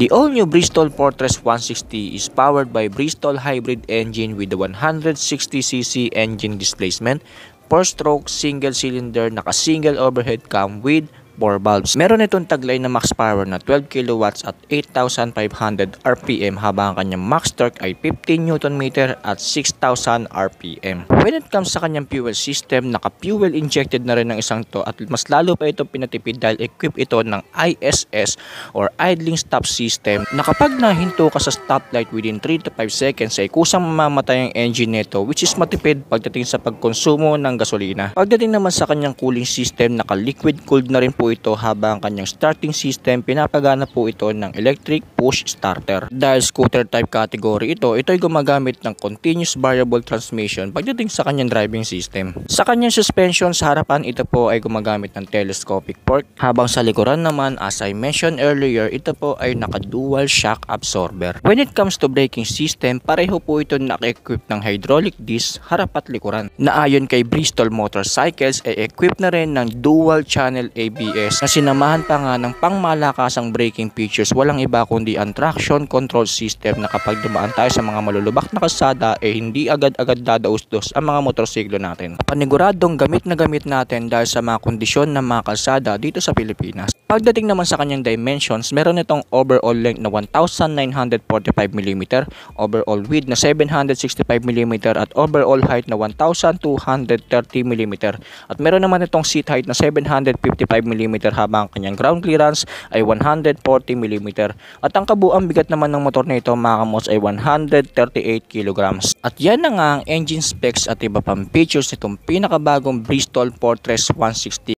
The all-new Bristol Fortress 160 is powered by Bristol hybrid engine with the 160cc engine displacement, 4-stroke single-cylinder naka-single overhead cam with 4 valves. Meron itong taglay na max power na 12 kilowatts at 8,500 RPM habang ang kanyang max torque ay 15 Nm at 6,000 RPM. When it comes sa kanyang fuel system, naka-fuel injected na rin ng isang to at mas lalo pa itong pinatipid dahil equip ito ng ISS or idling stop system na kapag nahinto ka sa stoplight within 3 to 5 seconds ay kusang mamamatay ang engine nito, which is matipid pagdating sa pagkonsumo ng gasolina. Pagdating naman sa kanyang cooling system, naka-liquid cooled na rin po ito habang ang kanyang starting system pinapagana po ito ng electric push starter. Dahil scooter type category ito ay gumagamit ng continuous variable transmission pagdating sa kanyang driving system. Sa kanyang suspension sa harapan, ito po ay gumagamit ng telescopic fork habang sa likuran naman, as I mentioned earlier, ito po ay naka-dual shock absorber. When it comes to braking system, pareho po ito naka-equip ng hydraulic disc harap at likuran na ayon kay Bristol Motorcycles ay equip na rin ng dual channel ABS na sinamahan pa nga ng pangmalakasang braking features, walang iba kundi ang traction control system na kapag dumaan tayo sa mga malulubak na kalsada hindi agad-agad dadausdos ang mga motorsiklo natin. Paniguradong gamit na gamit natin dahil sa mga kondisyon ng mga kalsada dito sa Pilipinas. Pagdating naman sa kanyang dimensions, meron itong overall length na 1,945mm, overall width na 765mm at overall height na 1,230mm. At meron naman itong seat height na 755mm habang ang kanyang ground clearance ay 140mm. At ang kabuang bigat naman ng motor na ito mga kamos ay 138kg. At yan na nga ang engine specs at iba pang features nitong pinakabagong Bristol Fortress 160.